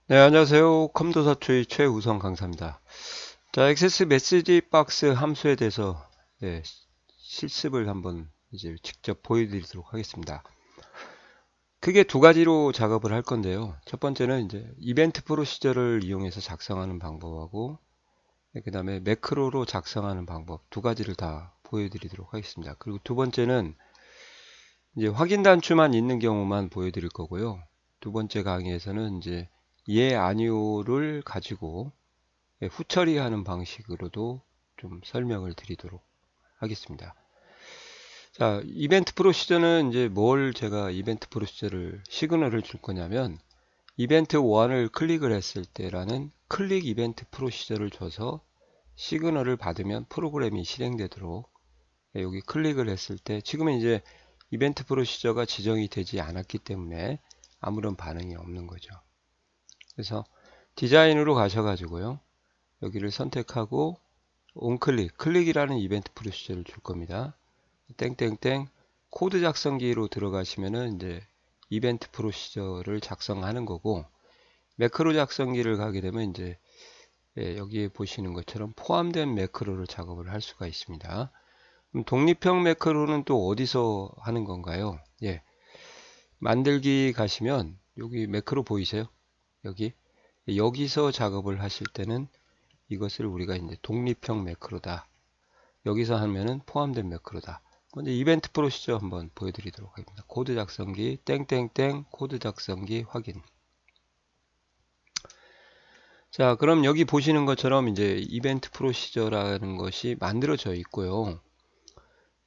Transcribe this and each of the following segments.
네, 안녕하세요. 컴도사초의 최우성 강사입니다. 자, 액세스 메시지 박스 함수에 대해서 실습을 한번 이제 직접 보여드리도록 하겠습니다. 크게 두 가지로 작업을 할 건데요. 첫 번째는 이제 이벤트 프로시저를 이용해서 작성하는 방법하고, 그 다음에 매크로로 작성하는 방법 두 가지를 다 보여드리도록 하겠습니다. 그리고 두 번째는 이제 확인 단추만 있는 경우만 보여드릴 거고요. 두 번째 강의에서는 이제 예, 아니오를 가지고 후처리하는 방식으로도 좀 설명을 드리도록 하겠습니다. 자, 이벤트 프로시저는 이제 뭘 제가 이벤트 프로시저를 시그널을 줄 거냐면 이벤트 1을 클릭을 했을 때라는 클릭 이벤트 프로시저를 줘서 시그널을 받으면 프로그램이 실행되도록 여기 클릭을 했을 때 지금은 이제 이벤트 프로시저가 지정이 되지 않았기 때문에 아무런 반응이 없는 거죠. 그래서 디자인으로 가셔가지고요. 여기를 선택하고 온클릭, 클릭이라는 이벤트 프로시저를 줄 겁니다. 땡땡땡 코드 작성기로 들어가시면은 이제 이벤트 프로시저를 작성하는 거고 매크로 작성기를 가게 되면 이제 여기에 보시는 것처럼 포함된 매크로를 작업을 할 수가 있습니다. 그럼 독립형 매크로는 또 어디서 하는 건가요? 만들기 가시면 여기 매크로 보이세요? 여기서 작업을 하실 때는 이것을 우리가 이제 독립형 매크로다. 여기서 하면은 포함된 매크로다. 먼저 이벤트 프로시저 한번 보여드리도록 하겠습니다. 코드 작성기 땡땡땡 코드 작성기 확인. 자, 그럼 여기 보시는 것처럼 이제 이벤트 프로시저라는 것이 만들어져 있고요.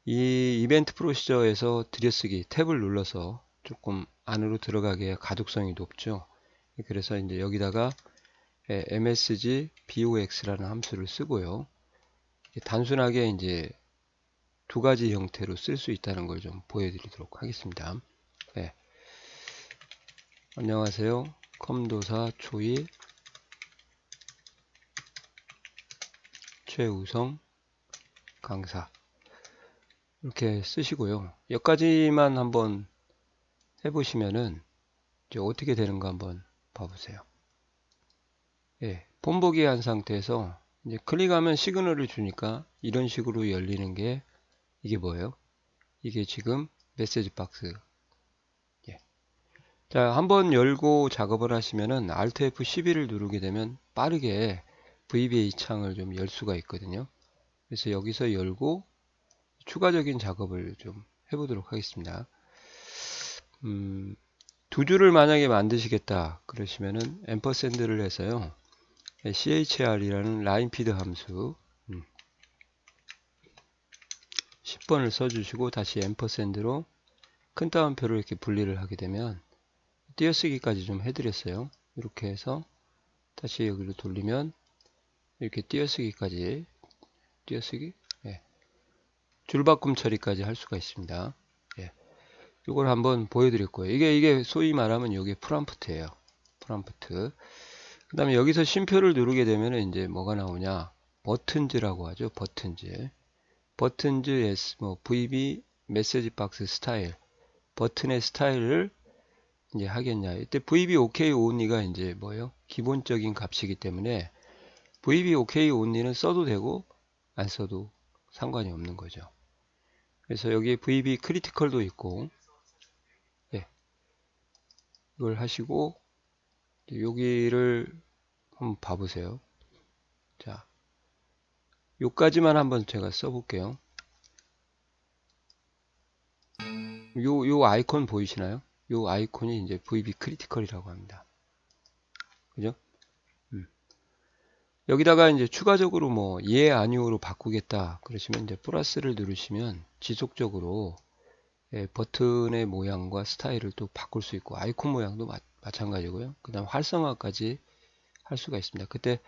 이 이벤트 프로시저에서 들여쓰기 탭을 눌러서 조금 안으로 들어가게 가독성이 높죠. 그래서 이제 여기다가 msg box라는 함수를 쓰고요. 단순하게 이제 두 가지 형태로 쓸 수 있다는 걸 좀 보여드리도록 하겠습니다. 안녕하세요. 컴도사 초이 최우성 강사 이렇게 쓰시고요. 여기까지만 한번 해보시면은 이제 어떻게 되는가 한번 봐보세요. 폰보기 한 상태에서 이제 클릭하면 시그널을 주니까 이런 식으로 열리는 게 이게 뭐예요? 이게 지금 메시지 박스. 자, 한번 열고 작업을 하시면은 Alt F12를 누르게 되면 빠르게 VBA 창을 좀 열 수가 있거든요. 그래서 여기서 열고 추가적인 작업을 좀 해보도록 하겠습니다. 두 줄을 만약에 만드시겠다 그러시면은 앰퍼샌드를 해서요. CHR이라는 라인피드 함수 10번을 써주시고 다시 앰퍼샌드로 큰 따옴표를 이렇게 분리를 하게 되면 띄어쓰기까지 좀 해드렸어요. 이렇게 해서 다시 여기로 돌리면 이렇게 띄어쓰기까지 띄어쓰기 줄바꿈 처리까지 할 수가 있습니다. 이걸 한번 보여드렸고요. 이게 소위 말하면 이게 프롬프트예요. 프롬프트. 그 다음에 여기서 쉼표를 누르게 되면 이제 뭐가 나오냐? 버튼즈라고 하죠. 버튼즈 S 뭐 VB 메시지 박스 스타일 버튼의 스타일을 이제 하겠냐. 이때 VB OK only가 이제 뭐예요? 기본적인 값이기 때문에 VB OK only는 써도 되고 안 써도 상관이 없는 거죠. 그래서 여기 VB 크리티컬도 있고 이걸 하시고 여기를 한번 봐보세요. 자, 요까지만 한번 제가 써볼게요. 요 아이콘 보이시나요? 요 아이콘이 이제 VB 크리티컬이라고 합니다. 그죠? 여기다가 이제 추가적으로 뭐 예, 아니오로 바꾸겠다 그러시면 이제 플러스를 누르시면 지속적으로 버튼의 모양과 스타일을 또 바꿀 수 있고 아이콘 모양도 마찬가지고요. 그 다음 활성화까지 할 수가 있습니다. 그때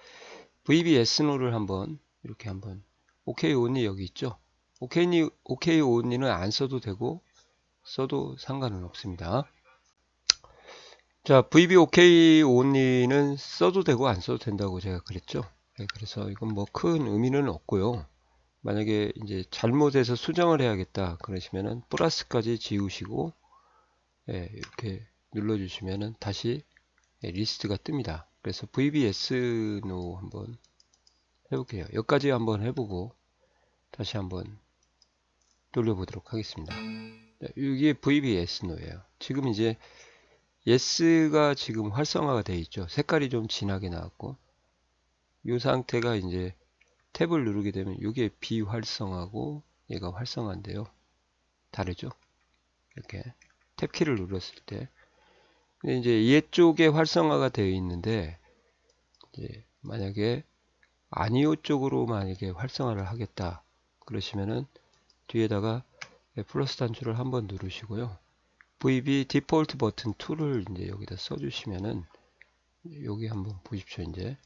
VBS노를 한번 이렇게 한번 OK only 여기 있죠. OK only는 안 써도 되고 써도 상관은 없습니다. 자, VB OK only는 써도 되고 안 써도 된다고 제가 그랬죠. 그래서 이건 뭐 큰 의미는 없고요. 만약에 이제 잘못해서 수정을 해야겠다 그러시면은 플러스까지 지우시고 이렇게 눌러주시면은 다시 리스트가 뜹니다. 그래서 VBS no 한번 해볼게요. 여기까지 한번 해보고 다시 한번 돌려보도록 하겠습니다. 이게 VBS no예요. 지금 이제 yes가 지금 활성화가 되어 있죠. 색깔이 좀 진하게 나왔고, 이 상태가 이제 탭을 누르게 되면 이게 비활성화고 얘가 활성화인데요. 다르죠? 이렇게 탭키를 눌렀을 때. 근데 이제 얘 쪽에 활성화가 되어 있는데, 이제 만약에 아니오 쪽으로 만약에 활성화를 하겠다 그러시면은 뒤에다가 플러스 단추를 한번 누르시고요. VB 디폴트 버튼 2를 이제 여기다 써주시면은 여기 한번 보십시오. 이제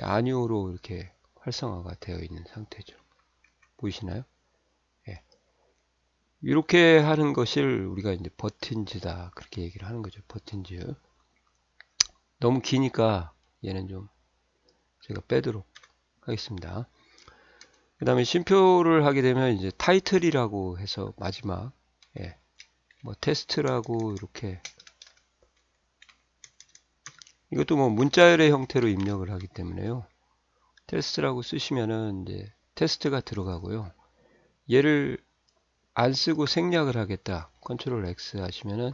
아니오로 이렇게 활성화가 되어 있는 상태죠. 보이시나요? 예. 이렇게 하는 것을 우리가 이제 버튼즈다 그렇게 얘기를 하는 거죠. 버튼즈. 너무 기니까 얘는 좀 제가 빼도록 하겠습니다. 그 다음에 쉼표를 하게 되면 이제 타이틀이라고 해서 마지막 뭐 테스트라고 이렇게 이것도 뭐 문자열의 형태로 입력을 하기 때문에요. 테스트라고 쓰시면은 이제 테스트가 들어가고요. 얘를 안 쓰고 생략을 하겠다. 컨트롤 X 하시면은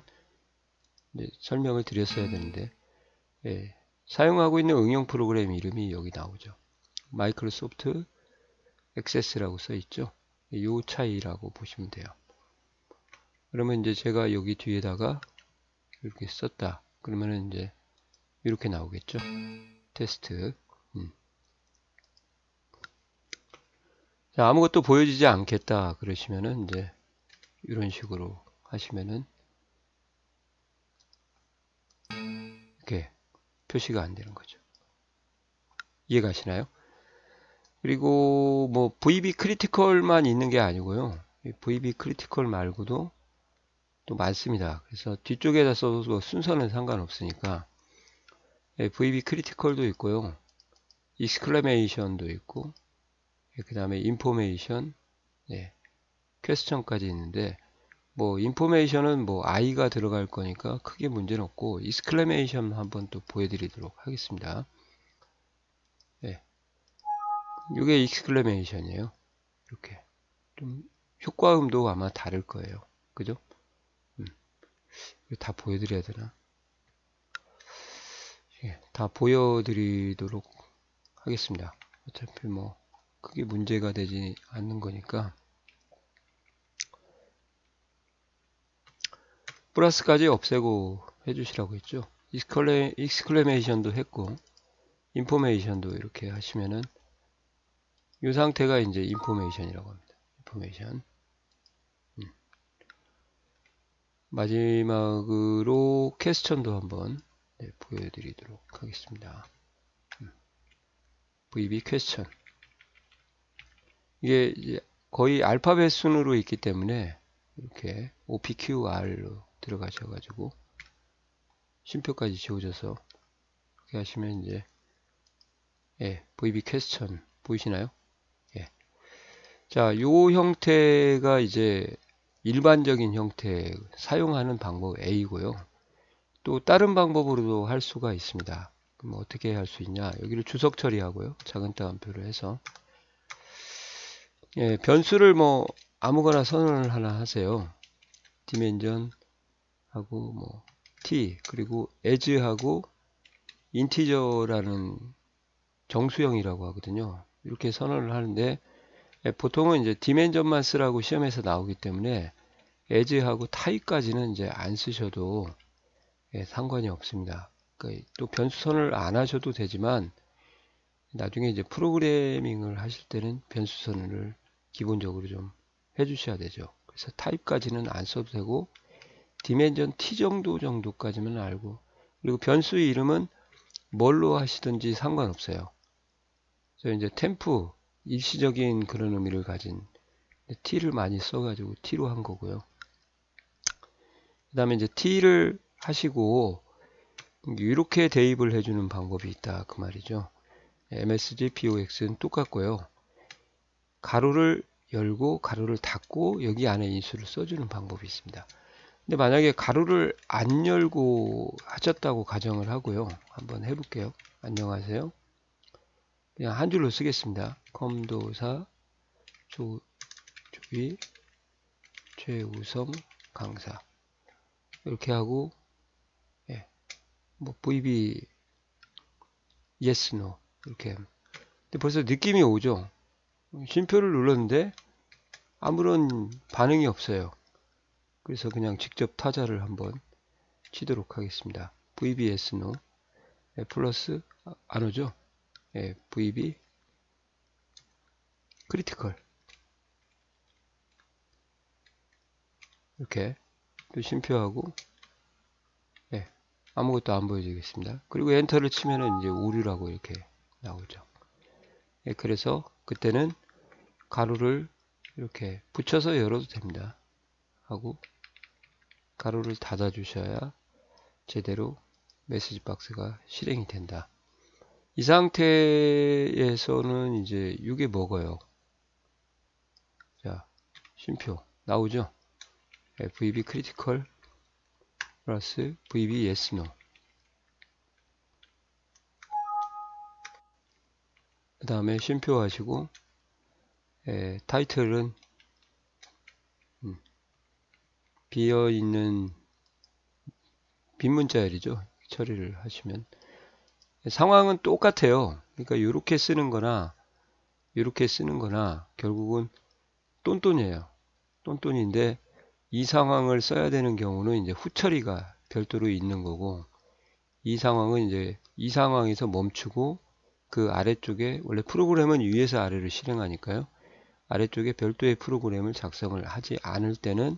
이제 설명을 드렸어야 되는데 사용하고 있는 응용 프로그램 이름이 여기 나오죠. 마이크로소프트 액세스라고 써 있죠. 요 차이라고 보시면 돼요. 그러면 이제 제가 여기 뒤에다가 이렇게 썼다. 그러면은 이제 이렇게 나오겠죠. 테스트. 자, 아무것도 보여지지 않겠다. 그러시면은 이제 이런 식으로 하시면은 이렇게 표시가 안 되는 거죠. 이해가시나요? 그리고 뭐 VB 크리티컬만 있는 게 아니고요. VB 크리티컬 말고도 또 많습니다. 그래서 뒤쪽에다 써도 순서는 상관없으니까 VB 크리티컬도 있고요. 익스클레메이션도 있고 그 다음에 인포메이션, 퀘스천까지 있는데 뭐 인포메이션은 뭐 I가 들어갈 거니까 크게 문제는 없고 익스클레메이션 한번 또 보여드리도록 하겠습니다. 이게 익스클레메이션이에요. 이렇게 좀 효과음도 아마 다를 거예요. 그죠? 다 보여드려야 되나? 다 보여드리도록 하겠습니다. 어차피 뭐 크게 문제가 되지 않는 거니까. 플러스까지 없애고 해주시라고 했죠. 익스클레메이션도 했고 인포메이션도 이렇게 하시면은 이 상태가 이제 인포메이션이라고 합니다. 인포메이션. 마지막으로 퀘스천도 한번 보여드리도록 하겠습니다. VB 퀘스천. 이게 이제 거의 알파벳 순으로 있기 때문에 이렇게 OPQR로 들어가셔가지고 쉼표까지 지워져서 이렇게 하시면 이제 VB 퀘스천 보이시나요? 자, 요 형태가 이제 일반적인 형태 사용하는 방법 A고요. 또 다른 방법으로도 할 수가 있습니다. 그럼 어떻게 할 수 있냐? 여기를 주석 처리하고요. 작은 따옴표를 해서 변수를 뭐 아무거나 선언을 하나 하세요. 디멘전 하고 뭐 t 그리고 as하고 인티저라는 정수형이라고 하거든요. 이렇게 선언을 하는데 보통은 이제 디멘전만 쓰라고 시험에서 나오기 때문에 as하고 타입까지는 이제 안 쓰셔도 상관이 없습니다. 그러니까 또 변수 선언을 안 하셔도 되지만 나중에 이제 프로그래밍을 하실 때는 변수 선언을 기본적으로 좀 해주셔야 되죠. 그래서 타입까지는 안 써도 되고 디멘전 t 정도까지만 알고 그리고 변수 이름은 뭘로 하시든지 상관없어요. 저 이제 템프 일시적인 그런 의미를 가진 t를 많이 써가지고 t로 한 거고요. 그 다음에 이제 t를 하시고 이렇게 대입을 해주는 방법이 있다 그 말이죠. MSG BOX는 똑같고요. 가로를 열고 가로를 닫고 여기 안에 인수를 써주는 방법이 있습니다. 근데 만약에 가로를 안 열고 하셨다고 가정을 하고요. 한번 해볼게요. 안녕하세요. 그냥 한 줄로 쓰겠습니다. 검도사 조이 최우성 강사 이렇게 하고 예, 뭐 VB yes no 이렇게. 근데 벌써 느낌이 오죠. 쉼표를 눌렀는데 아무런 반응이 없어요. 그래서 그냥 직접 타자를 한번 치도록 하겠습니다. VBS no 플러스 안 오죠? 예, VB 크리티컬 이렇게 또 쉼표하고 예, 아무것도 안 보여지겠습니다. 그리고 엔터를 치면은 이제 오류라고 이렇게 나오죠. 예, 그래서 그때는 가로를 이렇게 붙여서 열어도 됩니다. 하고 가로를 닫아 주셔야 제대로 메시지 박스가 실행이 된다. 이 상태에서는 이제 이게 먹어요. 자, 쉼표 나오죠? VB 크리티컬 플러스 VB yes no. 그 다음에 쉼표 하시고 타이틀은 비어있는 빈 문자열이죠. 처리를 하시면 상황은 똑같아요. 그러니까 이렇게 쓰는 거나 이렇게 쓰는 거나 결국은 똔똔이에요. 똔똔인데 이 상황을 써야 되는 경우는 이제 후처리가 별도로 있는 거고, 이 상황은 이제 이 상황에서 멈추고 그 아래쪽에 원래 프로그램은 위에서 아래로 실행하니까요. 아래쪽에 별도의 프로그램을 작성을 하지 않을 때는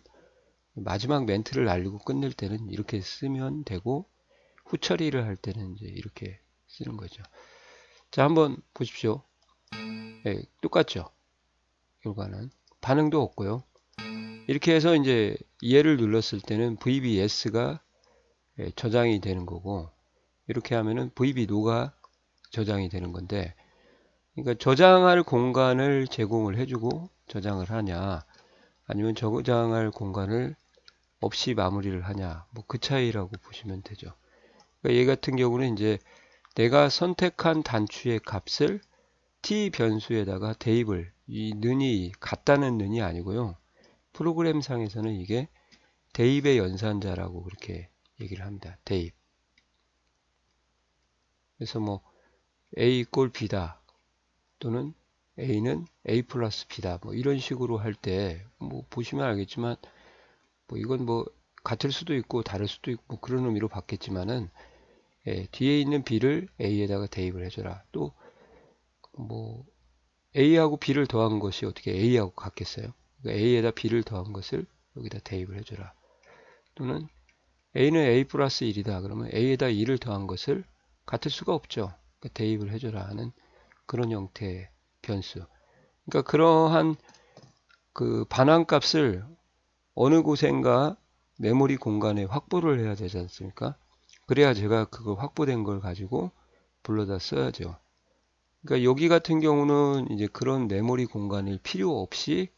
마지막 멘트를 날리고 끝낼 때는 이렇게 쓰면 되고, 후처리를 할 때는 이제 이렇게 쓰는 거죠. 자, 한번 보십시오. 네, 똑같죠? 결과는 반응도 없고요. 이렇게 해서 이제 얘를 눌렀을 때는 VBS가 저장이 되는 거고, 이렇게 하면은 VBNO가 저장이 되는 건데, 그러니까 저장할 공간을 제공을 해주고 저장을 하냐, 아니면 저장할 공간을 없이 마무리를 하냐, 뭐 그 차이라고 보시면 되죠. 그러니까 얘 같은 경우는 이제 내가 선택한 단추의 값을 t 변수에다가 대입을, 이 는이 같다는 는이 아니고요. 프로그램 상에서는 이게 대입의 연산자라고 그렇게 얘기를 합니다. 대입. 그래서 뭐 a 꼴 b다 또는 a는 a 플러스 b다 뭐 이런 식으로 할 때 뭐 보시면 알겠지만 뭐 이건 뭐 같을 수도 있고 다를 수도 있고 뭐 그런 의미로 받겠지만은 뒤에 있는 b를 a에다가 대입을 해줘라. 또 뭐 a하고 b를 더한 것이 어떻게 a하고 같겠어요? 그러니까 a에다 b를 더한 것을 여기다 대입을 해줘라. 또는 a는 a 플러스 1이다. 그러면 a에다 2를 더한 것을 같을 수가 없죠. 그러니까 대입을 해줘라 하는 그런 형태의 변수. 그러니까 그러한 그 반환값을 어느 곳엔가 메모리 공간에 확보를 해야 되지 않습니까? 그래야 제가 그거 확보된 걸 가지고 불러다 써야죠. 그러니까 여기 같은 경우는 이제 그런 메모리 공간이 필요 없이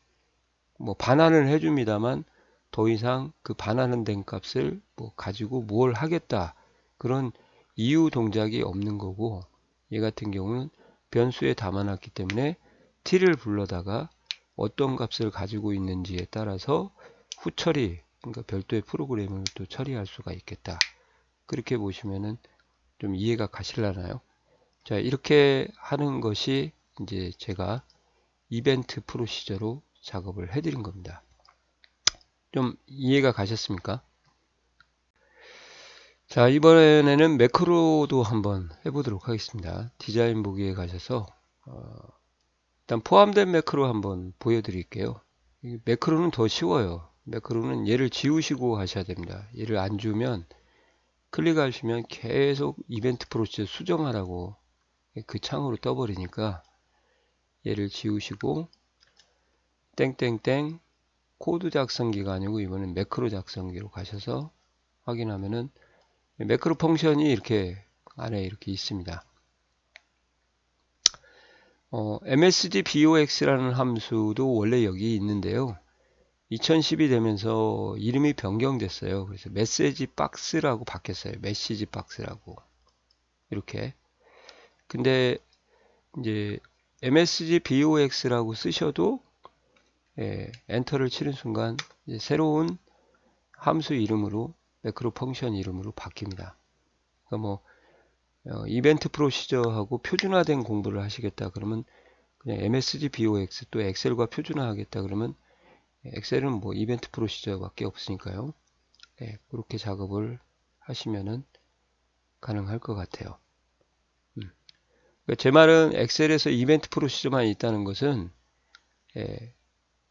뭐 반환을 해줍니다만 더 이상 그 반환은 된 값을 뭐 가지고 뭘 하겠다 그런 이유 동작이 없는 거고, 얘 같은 경우는 변수에 담아놨기 때문에 t를 불러다가 어떤 값을 가지고 있는지에 따라서 후처리, 그러니까 별도의 프로그램을 또 처리할 수가 있겠다. 그렇게 보시면은 좀 이해가 가실라나요? 자, 이렇게 하는 것이 이제 제가 이벤트 프로시저로 작업을 해드린 겁니다. 좀 이해가 가셨습니까? 자, 이번에는 매크로도 한번 해보도록 하겠습니다. 디자인 보기에 가셔서 일단 포함된 매크로 한번 보여드릴게요. 매크로는 더 쉬워요. 매크로는 얘를 지우시고 하셔야 됩니다. 얘를 안 주면 클릭하시면 계속 이벤트 프로시저 수정하라고 그 창으로 떠버리니까 얘를 지우시고 땡땡땡 코드 작성기가 아니고 이번엔 매크로 작성기로 가셔서 확인하면은 매크로 펑션이 이렇게 안에 이렇게 있습니다. MSG box라는 함수도 원래 여기 있는데요. 2010이 되면서 이름이 변경됐어요. 그래서 메시지 박스라고 바뀌었어요. 메시지 박스라고. 이렇게. 근데 이제 MSG BOX라고 쓰셔도 엔터를 치는 순간 이제 새로운 함수 이름으로 매크로 펑션 이름으로 바뀝니다. 그러니까 뭐 이벤트 프로시저하고 표준화된 공부를 하시겠다 그러면 그냥 MSG BOX 또 엑셀과 표준화하겠다 그러면 엑셀은 뭐 이벤트 프로시저밖에 없으니까요. 그렇게 작업을 하시면은 가능할 것 같아요. 그러니까 제 말은 엑셀에서 이벤트 프로시저만 있다는 것은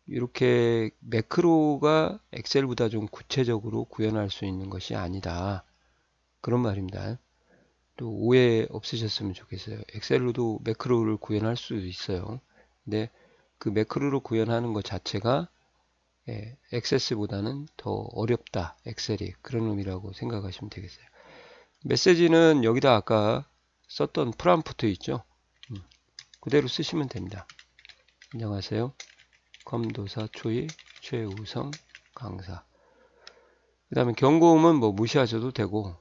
이렇게 매크로가 엑셀보다 좀 구체적으로 구현할 수 있는 것이 아니다. 그런 말입니다. 또 오해 없으셨으면 좋겠어요. 엑셀로도 매크로를 구현할 수도 있어요. 근데 그 매크로로 구현하는 것 자체가 액세스보다는 더 어렵다. 엑셀이 그런 의미라고 생각하시면 되겠어요. 메시지는 여기다 아까 썼던 프롬프트 있죠. 그대로 쓰시면 됩니다. 안녕하세요. 검도사 초이 최우성 강사. 그 다음에 경고음은 뭐 무시하셔도 되고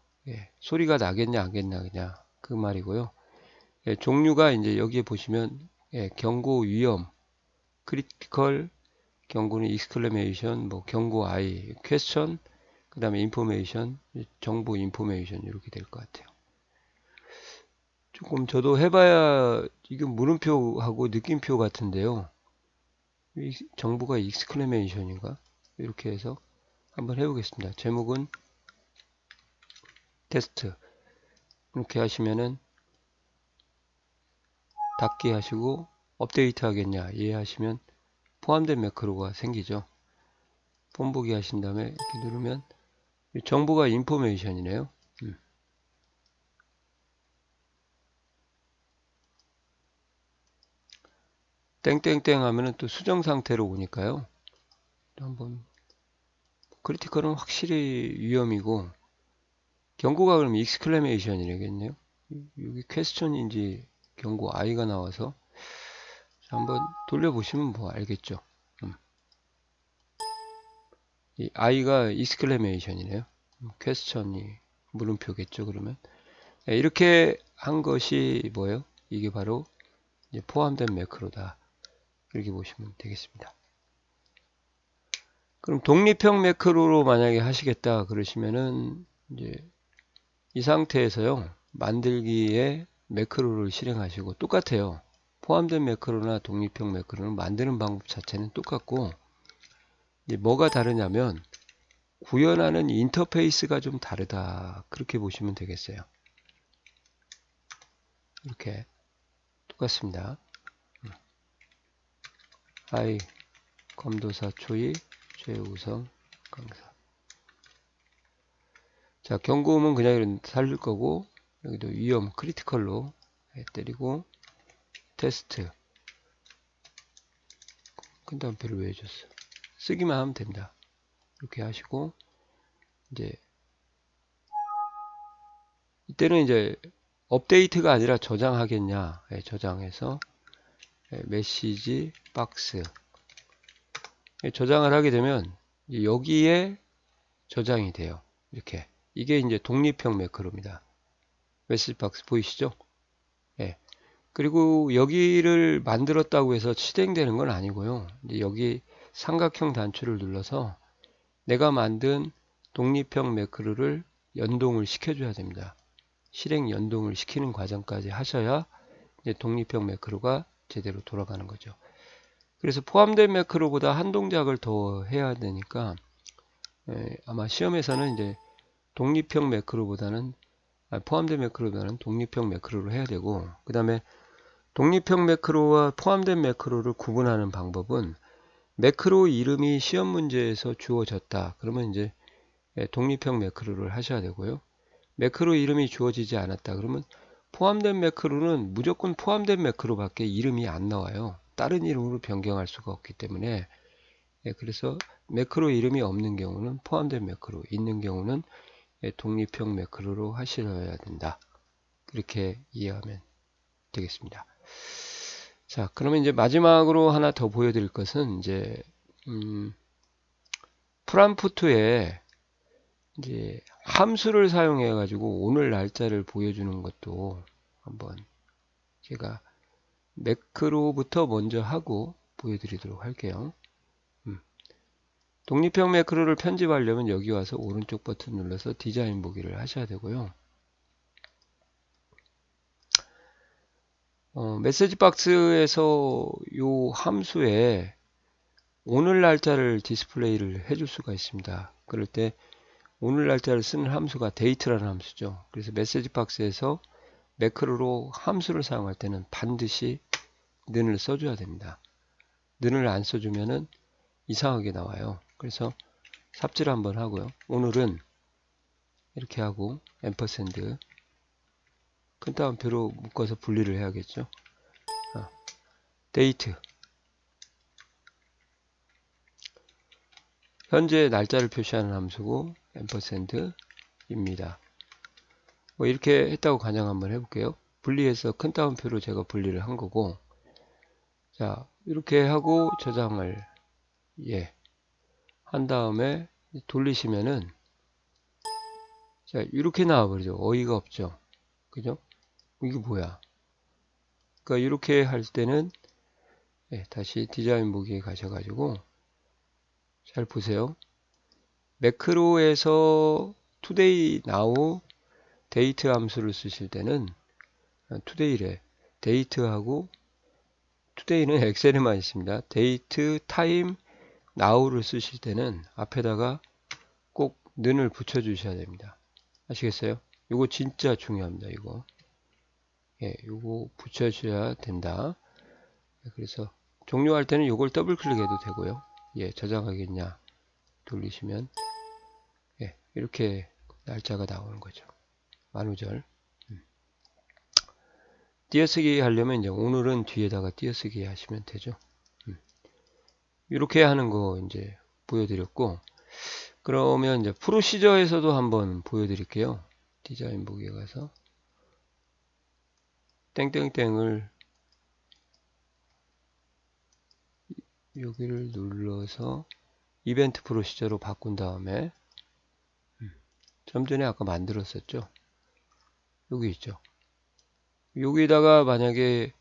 소리가 나겠냐 안 나겠냐 그 말이고요. 종류가 이제 여기에 보시면 경고 위험, 크리티컬, 경고는 익스클레메이션, 뭐 경고 I, 퀘스천, 그 다음에 인포메이션, 정보 인포메이션 이렇게 될 것 같아요. 조금 저도 해봐야 이게 물음표하고 느낌표 같은데요. 정보가 익스클레메이션인가? 이렇게 해서 한번 해보겠습니다. 제목은 테스트. 이렇게 하시면은 닫기 하시고 업데이트 하겠냐 이해하시면 포함된 매크로가 생기죠. 폰보기 하신 다음에 이렇게 누르면 정보가 인포메이션이네요. 땡땡땡 하면은 또 수정 상태로 오니까요. 한번 크리티컬은 확실히 위험이고 경고가 그럼 익스클레메이션이겠네요. 여기 퀘스천인지 경고 I가 나와서 한번 돌려보시면 뭐 알겠죠. 이 I가 익스클레메이션이네요. 퀘스천이 물음표겠죠. 그러면 이렇게 한 것이 뭐예요? 이게 바로 이제 포함된 매크로다. 이렇게 보시면 되겠습니다. 그럼 독립형 매크로로 만약에 하시겠다 그러시면은 이제 이 상태에서요. 만들기에 매크로를 실행하시고 똑같아요. 포함된 매크로나 독립형 매크로는 만드는 방법 자체는 똑같고 이제 뭐가 다르냐면 구현하는 인터페이스가 좀 다르다. 그렇게 보시면 되겠어요. 이렇게 똑같습니다. 하이 검도사 초이 최우성 강사. 자, 경고음은 그냥 살릴 거고 여기도 위험 크리티컬로 때리고 테스트. 큰 다음표를 왜 해줬어? 쓰기만 하면 됩니다. 이렇게 하시고 이제 이때는 이제 업데이트가 아니라 저장하겠냐. 저장해서 메시지 박스 저장을 하게 되면 여기에 저장이 돼요. 이렇게 이게 이제 독립형 매크로입니다. 메시지 박스 보이시죠? 예. 그리고 여기를 만들었다고 해서 실행되는 건 아니고요. 이제 여기 삼각형 단추를 눌러서 내가 만든 독립형 매크로를 연동을 시켜줘야 됩니다. 실행 연동을 시키는 과정까지 하셔야 이제 독립형 매크로가 제대로 돌아가는 거죠. 그래서 포함된 매크로보다 한 동작을 더 해야 되니까 아마 시험에서는 이제 독립형 매크로보다는 포함된 매크로보다는 독립형 매크로를 해야 되고 그 다음에 독립형 매크로와 포함된 매크로를 구분하는 방법은 매크로 이름이 시험 문제에서 주어졌다. 그러면 이제 독립형 매크로를 하셔야 되고요. 매크로 이름이 주어지지 않았다. 그러면 포함된 매크로는 무조건 포함된 매크로밖에 이름이 안 나와요. 다른 이름으로 변경할 수가 없기 때문에 그래서 매크로 이름이 없는 경우는 포함된 매크로, 있는 경우는 독립형 매크로로 하셔야 된다. 그렇게 이해하면 되겠습니다. 자, 그러면 이제 마지막으로 하나 더 보여드릴 것은 이제 프롬프트에 이제 함수를 사용해 가지고 오늘 날짜를 보여주는 것도 한번 제가 매크로부터 먼저 하고 보여드리도록 할게요. 독립형 매크로를 편집하려면 여기 와서 오른쪽 버튼 눌러서 디자인 보기를 하셔야 되고요. 메시지 박스에서 요 함수에 오늘 날짜를 디스플레이를 해줄 수가 있습니다. 그럴 때 오늘 날짜를 쓰는 함수가 date라는 함수죠. 그래서 메시지 박스에서 매크로로 함수를 사용할 때는 반드시 는을 써줘야 됩니다. 는을 안 써주면은 이상하게 나와요. 그래서 삽질 한번 하고요. 오늘은 이렇게 하고 앰퍼샌드 큰 따옴표로 묶어서 분리를 해야겠죠. 데이트 현재 날짜를 표시하는 함수고 앰퍼샌드입니다. 뭐 이렇게 했다고 가정 한번 해볼게요. 분리해서 큰 따옴표로 제가 분리를 한 거고, 자 이렇게 하고 저장을 한 다음에 돌리시면은 자 이렇게 나와버리죠. 어이가 없죠. 그죠? 이게 뭐야? 그러니까 이렇게 할 때는 다시 디자인 보기에 가셔가지고 잘 보세요. 매크로에서 today now 데이트 함수를 쓰실 때는 today래 데이트하고 today는 엑셀에만 있습니다. 데이트 타임 now를 쓰실 때는 앞에다가 꼭 는을 붙여 주셔야 됩니다. 아시겠어요? 이거 진짜 중요합니다. 이거 요거 붙여 주셔야 된다. 그래서 종료할 때는 이걸 더블 클릭해도 되고요. 저장하겠냐 돌리시면 이렇게 날짜가 나오는 거죠. 만우절. 띄어쓰기 하려면 이제 오늘은 뒤에다가 띄어쓰기 하시면 되죠. 이렇게 하는 거 이제 보여드렸고, 그러면 이제 프로시저에서도 한번 보여드릴게요. 디자인 보기에 가서 땡땡땡을 여기를 눌러서 이벤트 프로시저로 바꾼 다음에 좀 전에 아까 만들었었죠. 여기 있죠. 여기다가 만약에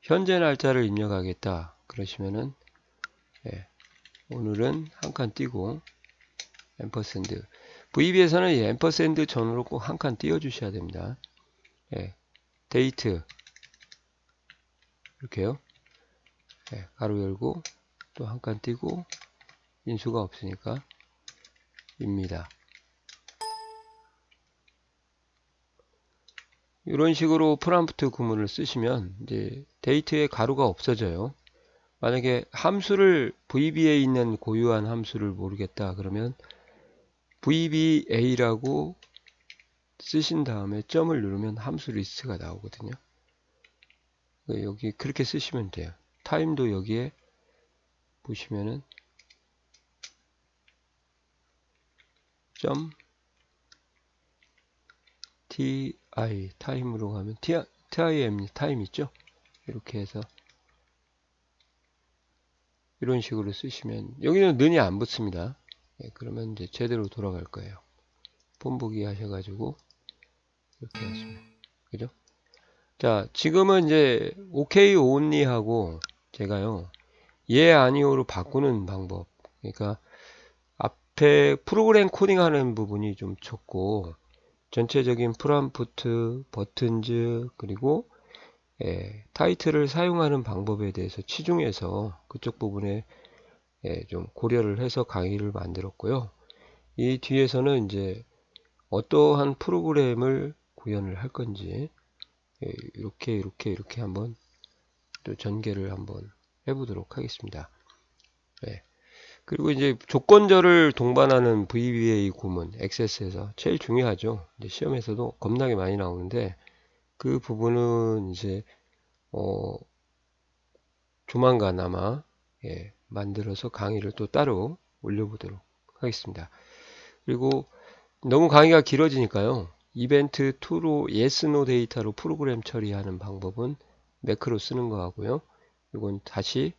현재 날짜를 입력하겠다 그러시면은 오늘은 한 칸 띄고 앰퍼샌드 VB에서는 앰퍼샌드 전후로 꼭 한 칸 띄워 주셔야 됩니다. 데이트 이렇게요. 가로 열고 또 한 칸 띄고 인수가 없으니까 입니다. 이런 식으로 프롬프트 구문을 쓰시면 이제 데이트에 가로가 없어져요. 만약에 함수를 VB에 있는 고유한 함수를 모르겠다 그러면 VBA라고 쓰신 다음에 점을 누르면 함수 리스트가 나오거든요. 여기 그렇게 쓰시면 돼요. 타임도 여기에 보시면은 점 ti 타임으로 가면 tim 타임 있죠? 이렇게 해서 이런 식으로 쓰시면 여기는 는이 안 붙습니다. 그러면 이제 제대로 돌아갈 거예요. 폰보기 하셔가지고 이렇게 하시면 그죠? 자 지금은 이제 OK only 하고 제가요 아니오로 바꾸는 방법, 그러니까 앞에 프로그램 코딩 하는 부분이 좀 적고 전체적인 프롬프트, 버튼즈 그리고 타이틀을 사용하는 방법에 대해서 치중해서 그쪽 부분에 좀 고려를 해서 강의를 만들었고요. 이 뒤에서는 이제 어떠한 프로그램을 구현을 할 건지 이렇게 한번 또 전개를 한번 해보도록 하겠습니다. 그리고 이제 조건절을 동반하는 VBA 구문 액세스에서 제일 중요하죠. 이제 시험에서도 겁나게 많이 나오는데 그 부분은 이제 조만간 아마 만들어서 강의를 또 따로 올려보도록 하겠습니다. 그리고 너무 강의가 길어지니까요. 이벤트 2로 yes, no 데이터로 프로그램 처리하는 방법은 매크로 쓰는 거 하고요. 이건 다시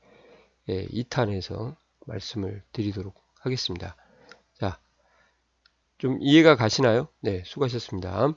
2탄에서 말씀을 드리도록 하겠습니다. 좀 이해가 가시나요? 네, 수고하셨습니다.